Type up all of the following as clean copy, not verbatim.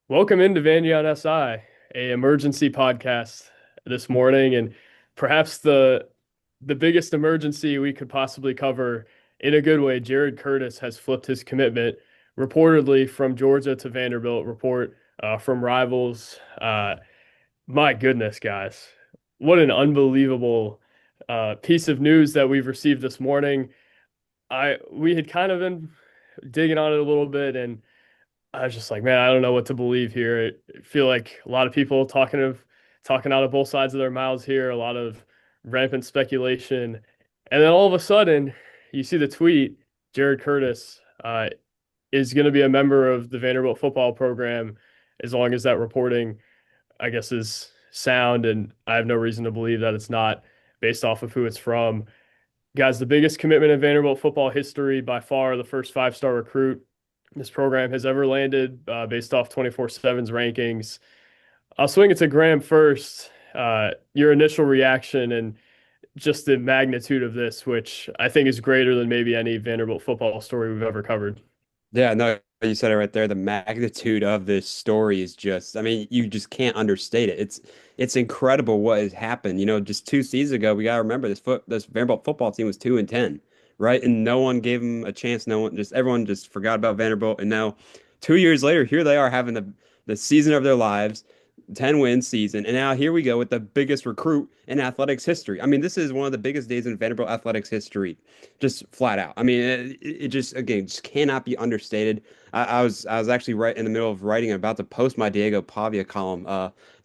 Welcome into Vandion SI, a emergency podcast this morning, and perhaps the biggest emergency we could possibly cover in a good way. Jared Curtis has flipped his commitment, reportedly from Georgia to Vanderbilt. Report from Rivals. My goodness, guys, what an unbelievable piece of news that we've received this morning. I we had kind of been digging on it a little bit and I was just like, man, I don't know what to believe here. I feel like a lot of people talking out of both sides of their mouths here, a lot of rampant speculation. And then all of a sudden, you see the tweet, Jared Curtis is going to be a member of the Vanderbilt football program as long as that reporting, I guess, is sound. And I have no reason to believe that it's not based off of who it's from. Guys, the biggest commitment in Vanderbilt football history, by far the first five-star recruit this program has ever landed based off 24/7's rankings. I'll swing it to Graham first. Your initial reaction and just the magnitude of this, which I think is greater than maybe any Vanderbilt football story we've ever covered. Yeah, no, you said it right there. The magnitude of this story is just, I mean, you just can't understate it. It's incredible what has happened. Just 2 seasons ago, we gotta remember this Vanderbilt football team was 2-10, right? And no one gave them a chance. Everyone just forgot about Vanderbilt. And now 2 years later, here they are having the season of their lives. 10-win season. And now here we go with the biggest recruit in athletics history. I mean, this is one of the biggest days in Vanderbilt athletics history, just flat out. I mean, it just, again, just cannot be understated. I was actually right in the middle of writing, about to post my Diego Pavia column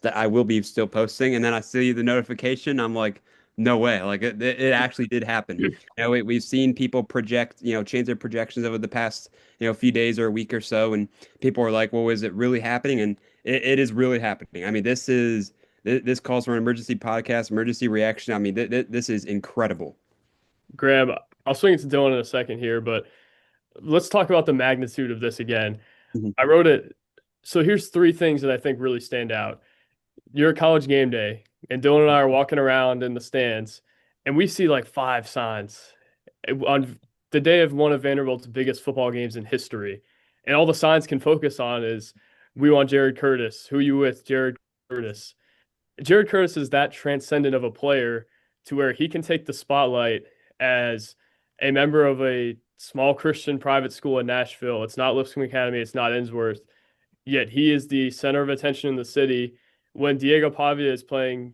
that I will be still posting. And then I see the notification. I'm like, no way. Like it actually did happen. We've seen people project, change their projections over the past, few days or a week or so. And people are like, well, is it really happening? And it is really happening. I mean, this calls for an emergency podcast, emergency reaction. I mean, this is incredible. Graham, I'll swing it to Dylan in a second here, but let's talk about the magnitude of this again. Mhm. I wrote it. So here's three things that I think really stand out. You're at college game day, and Dylan and I are walking around in the stands, and we see like five signs on the day of one of Vanderbilt's biggest football games in history. And all the signs can focus on is we want Jared Curtis. Who you with, Jared Curtis? Jared Curtis is that transcendent of a player to where he can take the spotlight as a member of a small Christian private school in Nashville. It's not Lipscomb Academy, it's not Ensworth, yet he is the center of attention in the city when Diego Pavia is playing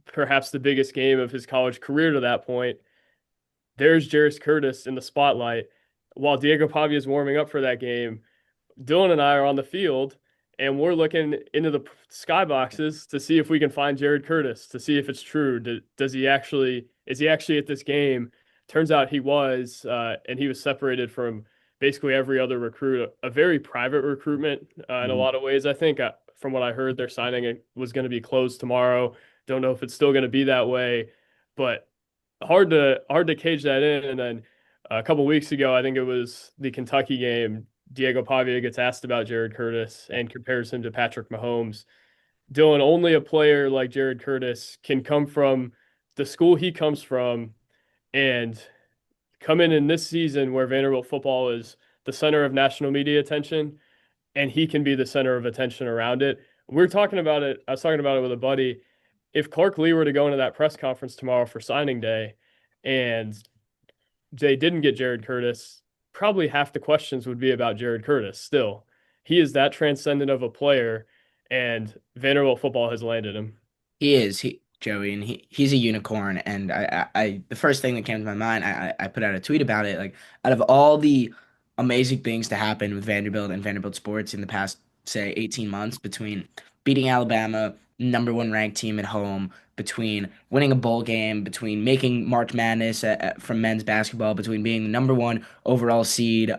perhaps the biggest game of his college career to that point. There's Jairus Curtis in the spotlight while Diego Pavia is warming up for that game. Dylan and I are on the field and we're looking into the skyboxes to see if we can find Jared Curtis, to see if it's true. Does he actually, is he actually at this game? Turns out he was, and he was separated from basically every other recruit, a very private recruitment in a Mhm. lot of ways. I think from what I heard, their signing it was going to be closed tomorrow. Don't know if it's still going to be that way, but hard to cage that in. And then a couple weeks ago, I think it was the Kentucky game. Diego Pavia gets asked about Jared Curtis and compares him to Patrick Mahomes. Dylan, only a player like Jared Curtis can come from the school he comes from and come in this season where Vanderbilt football is the center of national media attention, and he can be the center of attention around it. We're talking about it. I was talking about it with a buddy. If Clark Lee were to go into that press conference tomorrow for signing day and they didn't get Jared Curtis, probably half the questions would be about Jared Curtis still. He is that transcendent of a player, and Vanderbilt football has landed him. He is Joey, and he's a unicorn. And the first thing that came to my mind, I put out a tweet about it. Like, out of all the amazing things to happen with Vanderbilt and Vanderbilt sports in the past, say, 18 months, between beating Alabama, #1 ranked team at home, between winning a bowl game, between making March Madness from men's basketball, between being the #1 overall seed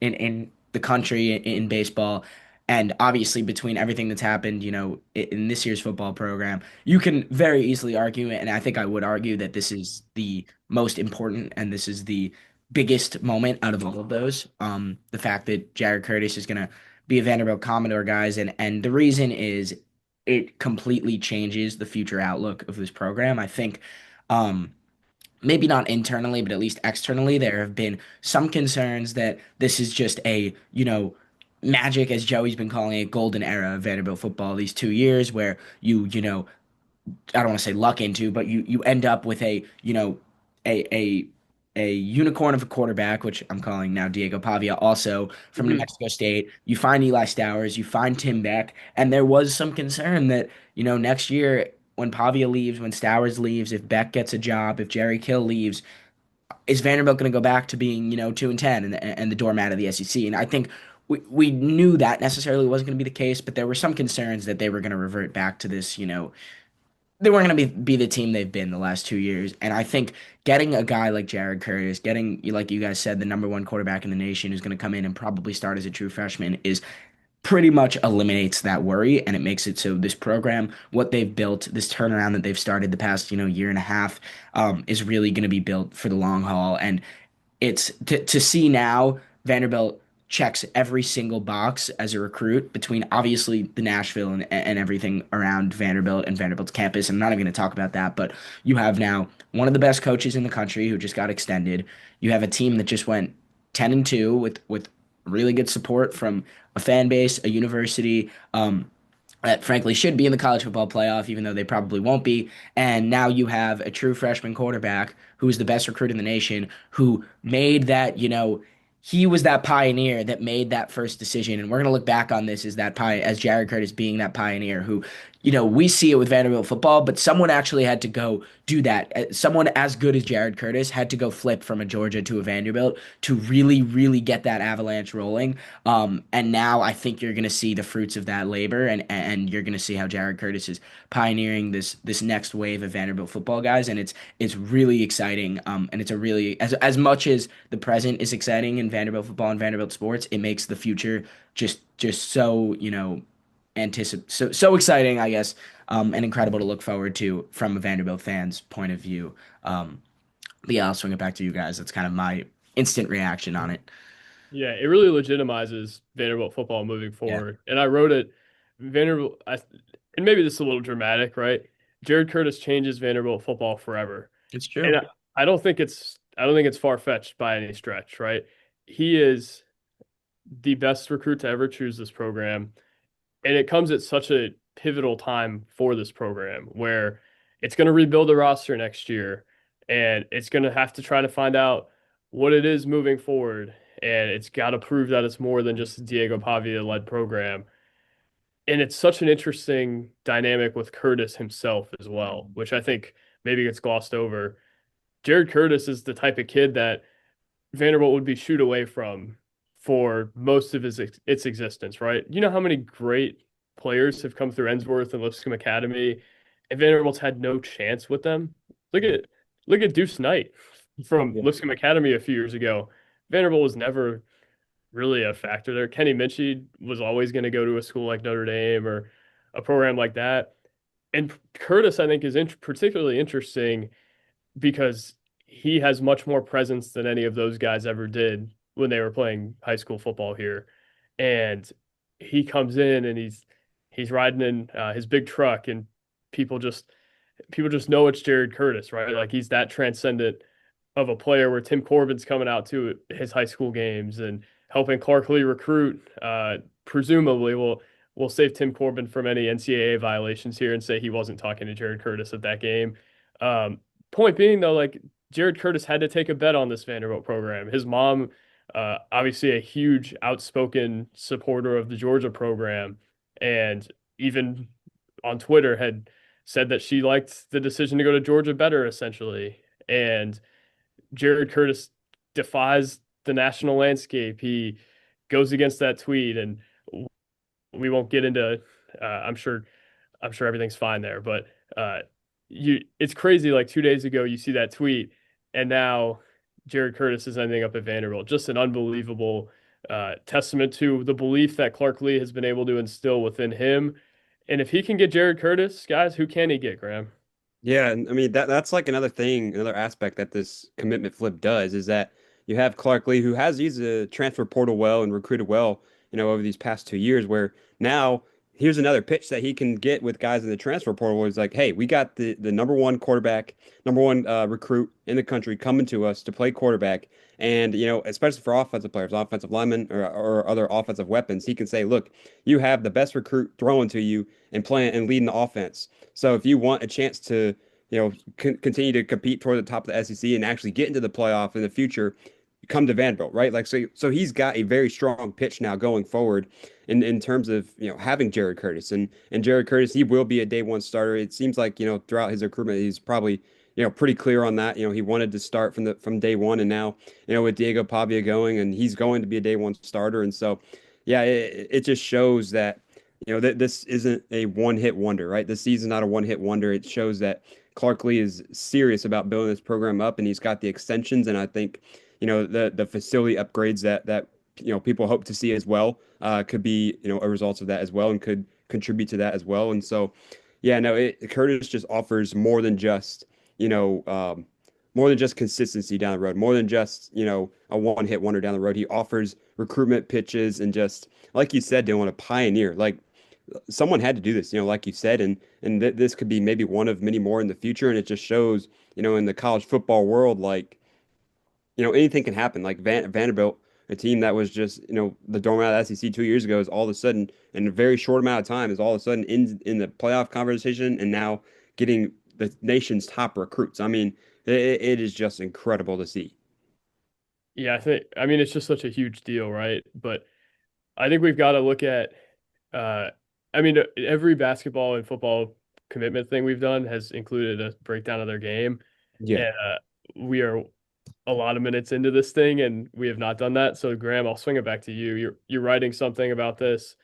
in the country in baseball. And obviously, between everything that's happened, in this year's football program, you can very easily argue, and I think I would argue that this is the most important and this is the biggest moment out of all of those. The fact that Jared Curtis is going to be a Vanderbilt Commodore, guys, and the reason is it completely changes the future outlook of this program. I think, maybe not internally, but at least externally, there have been some concerns that this is just a, magic, as Joey's been calling it, golden era of Vanderbilt football. These 2 years where I don't want to say luck into, but you end up with a a a unicorn of a quarterback, which I'm calling now Diego Pavia, also from New Mhm. Mexico State. You find Eli Stowers, you find Tim Beck, and there was some concern that next year when Pavia leaves, when Stowers leaves, if Beck gets a job, if Jerry Kill leaves, is Vanderbilt going to go back to being 2-10 and the doormat of the SEC? And I think we knew that necessarily wasn't going to be the case, but there were some concerns that they were going to revert back to this, they weren't going to be the team they've been the last 2 years. And I think getting a guy like Jared Curtis, getting, like you guys said, the number one quarterback in the nation who's going to come in and probably start as a true freshman is pretty much eliminates that worry. And it makes it so this program, what they've built, this turnaround that they've started the past, year and a half, is really going to be built for the long haul. And it's to see now Vanderbilt checks every single box as a recruit between obviously the Nashville and everything around Vanderbilt and Vanderbilt's campus. I'm not even going to talk about that, but you have now one of the best coaches in the country who just got extended. You have a team that just went 10-2 with really good support from a fan base, a university. That frankly should be in the college football playoff, even though they probably won't be. And now you have a true freshman quarterback who is the best recruit in the nation, who made that, he was that pioneer that made that first decision. And we're going to look back on this as Jared Curtis being that pioneer who, we see it with Vanderbilt football, but someone actually had to go do that. Someone as good as Jared Curtis had to go flip from a Georgia to a Vanderbilt to really, really get that avalanche rolling. And now I think you're going to see the fruits of that labor, and you're going to see how Jared Curtis is pioneering this next wave of Vanderbilt football guys, and it's really exciting. And it's a really as much as the present is exciting in Vanderbilt football and Vanderbilt sports, it makes the future just so so exciting, I guess, and incredible to look forward to from a Vanderbilt fan's point of view. But yeah, I'll swing it back to you guys. That's kind of my instant reaction on it. Yeah, it really legitimizes Vanderbilt football moving Yeah, forward. And I wrote it, Vanderbilt, and maybe this is a little dramatic, right? Jared Curtis changes Vanderbilt football forever. it's And true. I don't think it's far-fetched by any stretch, right? He is the best recruit to ever choose this program. And it comes at such a pivotal time for this program where it's going to rebuild the roster next year and it's going to have to try to find out what it is moving forward. And it's got to prove that it's more than just a Diego Pavia led program. And it's such an interesting dynamic with Curtis himself as well, which I think maybe gets glossed over. Jared Curtis is the type of kid that Vanderbilt would be shooed away from for most of its existence, right? You know how many great players have come through Ensworth and Lipscomb Academy, and Vanderbilt's had no chance with them. Look at look at Deuce Knight from Yeah. Lipscomb Academy a few years ago. Vanderbilt was never really a factor there. Kenny Minchey was always going to go to a school like Notre Dame or a program like that. And Curtis, I think, is particularly interesting because he has much more presence than any of those guys ever did when they were playing high school football here. And he comes in and he's riding in his big truck, and people just people just know it's Jared Curtis, right? Like he's that transcendent of a player where Tim Corbin's coming out to his high school games and helping Clark Lee recruit. Presumably, will save Tim Corbin from any NCAA violations here and say he wasn't talking to Jared Curtis at that game. Um, Point being, though, like Jared Curtis had to take a bet on this Vanderbilt program. His mom, obviously a huge outspoken supporter of the Georgia program, and even on Twitter had said that she liked the decision to go to Georgia better, essentially. And Jared Curtis defies the national landscape. He goes against that tweet, and we won't get into. I'm sure everything's fine there, but it's crazy. Like 2 days ago, you see that tweet, and now Jared Curtis is ending up at Vanderbilt. Just an unbelievable testament to the belief that Clark Lee has been able to instill within him. And if he can get Jared Curtis, guys, who can he get, Graham? Yeah, and I mean that's like another thing, another aspect that this commitment flip does is that you have Clark Lee who has used the transfer portal well and recruited well, over these past 2 years, where now here's another pitch that he can get with guys in the transfer portal. Is like, hey, we got the number one quarterback, number one recruit in the country coming to us to play quarterback, and especially for offensive players, offensive linemen, or other offensive weapons, he can say, look, you have the best recruit throwing to you and playing and leading the offense. So if you want a chance to continue to compete toward the top of the SEC and actually get into the playoff in the future, come to Vanderbilt, right? Like so he's got a very strong pitch now going forward in terms of having Jared Curtis and Jared Curtis, he will be a day one starter. It seems like throughout his recruitment he's probably pretty clear on that. He wanted to start from day one, and now with Diego Pavia going, and he's going to be a day one starter. And so yeah, it just shows that that this isn't a one hit wonder, right? This season's not a one hit wonder. It shows that Clark Lee is serious about building this program up, and he's got the extensions, and I think the facility upgrades that people hope to see as well could be a result of that as well, and could contribute to that as well. And so yeah, no, Curtis just offers more than just consistency down the road, more than just a one hit wonder down the road. He offers recruitment pitches and, just like you said, Dylan, a pioneer. Like, someone had to do this, like you said, and this could be maybe one of many more in the future. And it just shows, in the college football world, like, anything can happen. Like Vanderbilt, a team that was just, the doormat of the SEC 2 years ago, is all of a sudden, in a very short amount of time, is all of a sudden in the playoff conversation, and now getting the nation's top recruits. I mean, it is just incredible to see. Yeah, I mean it's just such a huge deal, right? But I think we've got to look at uh I mean every basketball and football commitment thing we've done has included a breakdown of their game. Yeah. And we are a lot of minutes into this thing and we have not done that. So Graham, I'll swing it back to you. You're writing something about this.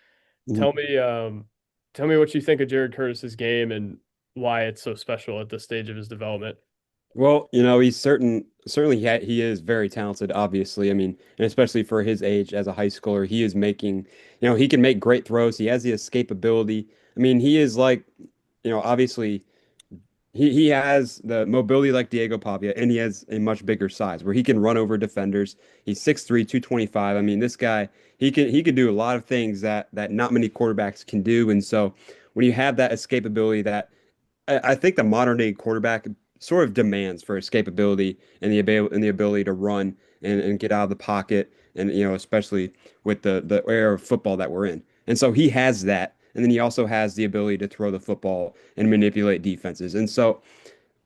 Mhm. Tell me tell me what you think of Jared Curtis's game and why it's so special at this stage of his development. Well, he's certainly he is very talented, obviously. I mean, and especially for his age as a high schooler, he is making, he can make great throws. He has the escapability. I mean, he is like, obviously he has the mobility like Diego Pavia, and he has a much bigger size where he can run over defenders. He's 6'3", 225. I mean, this guy, he can do a lot of things that not many quarterbacks can do. And so when you have that escapability, that I think the modern day quarterback sort of demands for escapability and the ability to run and get out of the pocket, and especially with the era of football that we're in. And so he has that. And then he also has the ability to throw the football and manipulate defenses. And so,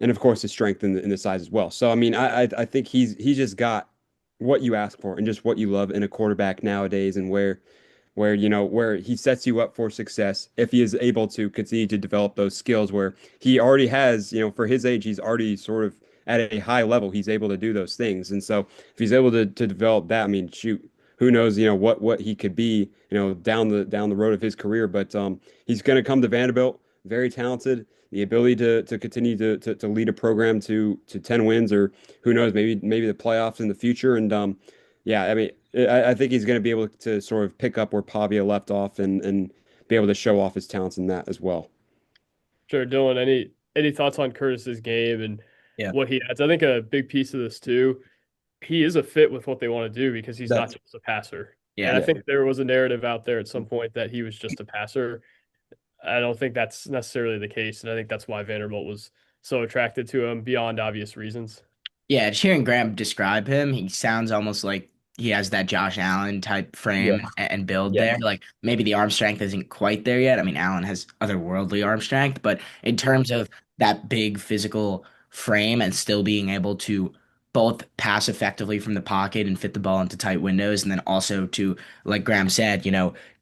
and of course, his strength in the size as well. So I mean, I think he's just got what you ask for and just what you love in a quarterback nowadays, and where he sets you up for success if he is able to continue to develop those skills, where he already has, for his age, he's already sort of at a high level. He's able to do those things. And so if he's able to develop that, I mean, shoot, who knows, what he could be, down the road of his career. But he's going to come to Vanderbilt, very talented, the ability to continue to lead a program to 10 wins, or who knows, maybe the playoffs in the future. And yeah, I mean, I think he's going to be able to sort of pick up where Pavia left off, and be able to show off his talents in that as well. Sure, Dylan, any thoughts on Curtis's game and Yeah. what he adds? I think a big piece of this too, he is a fit with what they want to do because he's not That's just a passer. And I Yeah. Yeah. think there was a narrative out there at some point that he was just a passer. I don't think that's necessarily the case, and I think that's why Vanderbilt was so attracted to him beyond obvious reasons. Yeah, just hearing Graham describe him, he sounds almost like he has that Josh Allen type Yeah. frame and build Yeah. there. Like maybe the arm strength isn't quite there yet. I mean, Allen has otherworldly arm strength, but in terms of that big physical frame and still being able to both pass effectively from the pocket and fit the ball into tight windows, and then also to, like Graham said,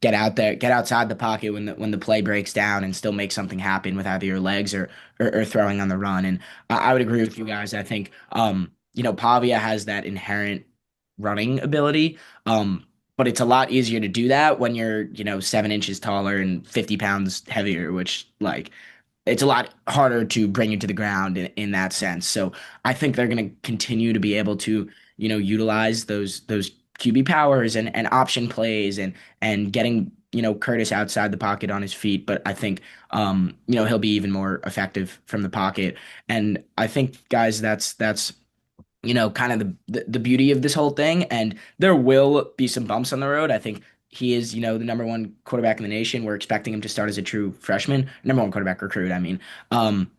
get out there, get outside the pocket when the play breaks down and still make something happen with either your legs or throwing on the run. And I would agree with you guys. I think Pavia has that inherent running ability. But it's a lot easier to do that when you're, 7 inches taller and 50 pounds heavier, which like it's a lot harder to bring you to the ground in that sense. So I think they're going to continue to be able to, utilize those QB powers and option plays and getting, Curtis outside the pocket on his feet. But I think, he'll be even more effective from the pocket. And I think, guys, that's kind of the beauty of this whole thing. And there will be some bumps on the road. I think he is, the number one quarterback in the nation. We're expecting him to start as a true freshman, number one quarterback recruit. I mean, um,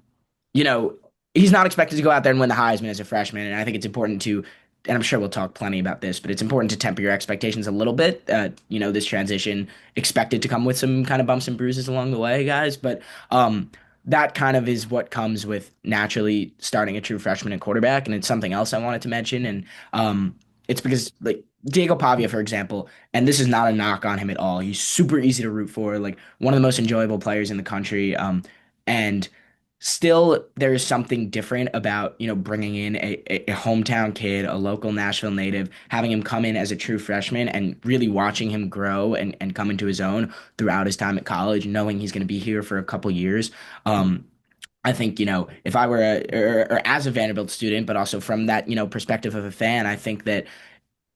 you know, he's not expected to go out there and win the Heisman as a freshman. And I think it's important to, and I'm sure we'll talk plenty about this, but it's important to temper your expectations a little bit. This transition expected to come with some kind of bumps and bruises along the way, guys. But that kind of is what comes with naturally starting a true freshman and quarterback. And it's something else I wanted to mention. And it's because, like, Diego Pavia, for example, and this is not a knock on him at all. He's super easy to root for, like one of the most enjoyable players in the country. And still there is something different about bringing in a hometown kid, a local Nashville native, having him come in as a true freshman and really watching him grow and come into his own throughout his time at college, knowing he's going to be here for a couple years. I think, if I were or as a Vanderbilt student, but also from that perspective of a fan, I think that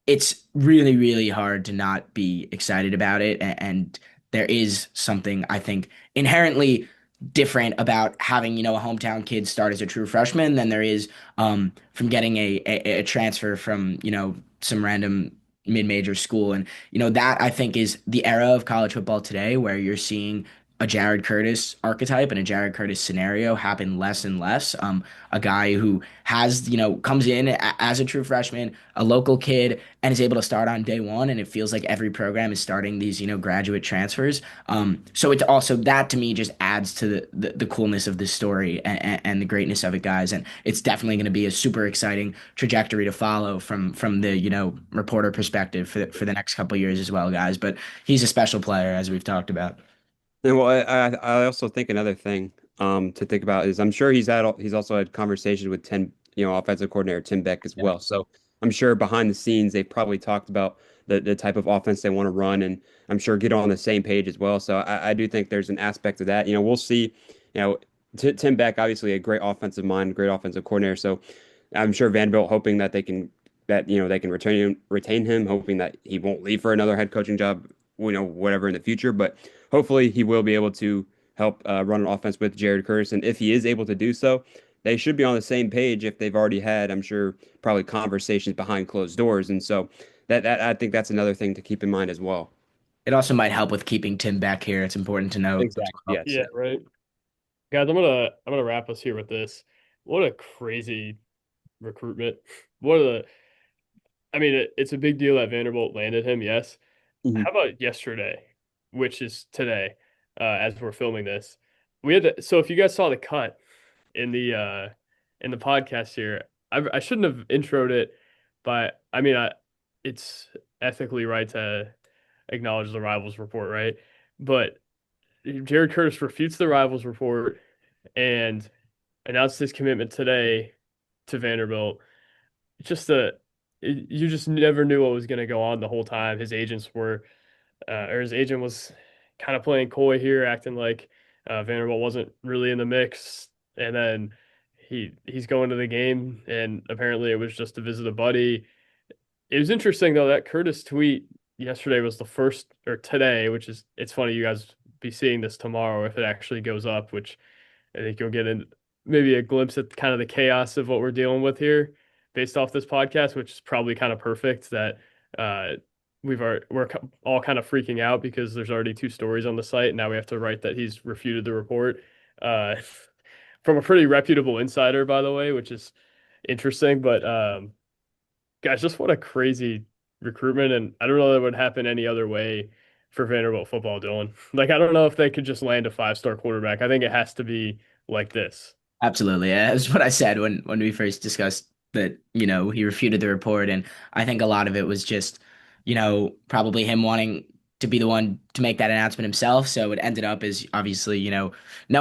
it's really, really hard to not be excited about it. And there is something, I think, inherently different about having, a hometown kid start as a true freshman than there is from getting a transfer from, some random mid-major school. And, that I think is the era of college football today where you're seeing a Jared Curtis archetype and a Jared Curtis scenario happen less and less. A guy who has, comes in as a true freshman, a local kid, and is able to start on day one. And it feels like every program is starting these, graduate transfers. So it's also that to me just adds to the coolness of this story and the greatness of it, guys. And it's definitely going to be a super exciting trajectory to follow from the, reporter perspective for the next couple years as well, guys. But he's a special player, as we've talked about. And well, I also think another thing to think about is I'm sure he's also had conversations with offensive coordinator Tim Beck as Yeah. well. So I'm sure behind the scenes they've probably talked about the type of offense they want to run, and I'm sure get on the same page as well. So I do think there's an aspect of that. We'll see. You know, Tim Beck obviously a great offensive mind, great offensive coordinator. So I'm sure Vanderbilt hoping that they can retain him, hoping that he won't leave for another head coaching job, whatever in the future. But hopefully he will be able to help run an offense with Jared Curtis. And if he is able to do so, they should be on the same page if they've already had, I'm sure, probably conversations behind closed doors. And so that I think that's another thing to keep in mind as well. It also might help with keeping Tim back here. It's important to note as Exactly. well. Yes. Yeah, right. Guys, I'm gonna wrap us here with this. What a crazy recruitment. What are the I mean, it's a big deal that Vanderbilt landed him, yes. Mhm. How about yesterday, which is today, as we're filming this? We had so if you guys saw the cut in the podcast here, I shouldn't have introed it, but I mean, it's ethically right to acknowledge the rivals report, right? But Jared Curtis refutes the rivals report and announced his commitment today to Vanderbilt. Just you just never knew what was going to go on the whole time. His agents were, or his agent was kind of playing coy here, acting like Vanderbilt wasn't really in the mix. And then he's going to the game, and apparently it was just to visit a buddy. It was interesting though that Curtis tweet yesterday was the first, or today, which is it's funny you guys be seeing this tomorrow if it actually goes up, which I think you'll get in maybe a glimpse at kind of the chaos of what we're dealing with here based off this podcast, which is probably kind of perfect that uh, we're all kind of freaking out because there's already two stories on the site. And now we have to write that he's refuted the report uh, from a pretty reputable insider, by the way, which is interesting. But guys, just what a crazy recruitment. And I don't know that would happen any other way for Vanderbilt football, Dylan. Like, I don't know if they could just land a five-star quarterback. I think it has to be like this. Absolutely. Yeah, that's what I said when we first discussed that, he refuted the report. And I think a lot of it was just, probably him wanting to be the one to make that announcement himself. So it ended up as obviously, no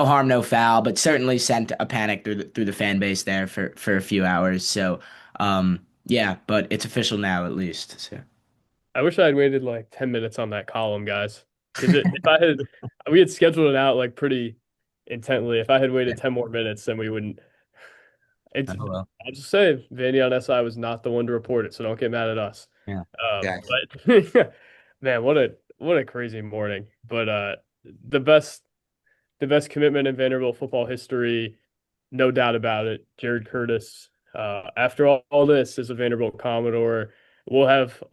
harm, no foul, but certainly sent a panic through the fan base there for a few hours. So yeah, but it's official now at least. So I wish I had waited like 10 minutes on that column, guys. Because if I had, we had scheduled it out like pretty intently. If I had yeah. waited 10 more minutes, then we wouldn't. Oh, It's, well. I'll just say Vandy on SI was not the one to report it, so don't get mad at us. Yeah. Exactly. But man, what a crazy morning. But the best the best commitment in Vanderbilt football history, no doubt about it. Jared Curtis. After all this, as a Vanderbilt Commodore, we'll have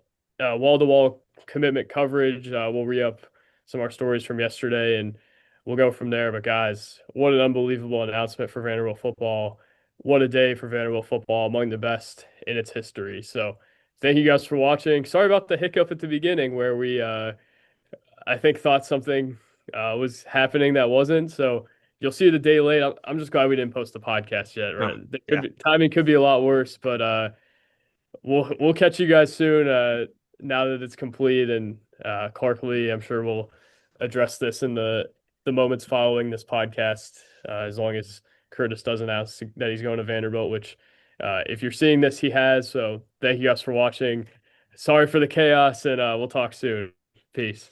wall to wall commitment coverage. We'll re-up some of our stories from yesterday, and we'll go from there. But guys, what an unbelievable announcement for Vanderbilt football. What a day for Vanderbilt football, among the best in its history. So thank you guys for watching. Sorry about the hiccup at the beginning where we I think thought something was happening that wasn't. So you'll see it a day late. I'm just glad we didn't post the podcast yet. Oh, Right? yeah. Timing could be a lot worse, but we'll catch you guys soon. Now that it's complete, and Clark Lee, I'm sure we'll address this in the moments following this podcast. As long as Curtis does announce that he's going to Vanderbilt, which if you're seeing this, he has. So thank you guys for watching. Sorry for the chaos, and we'll talk soon. Peace.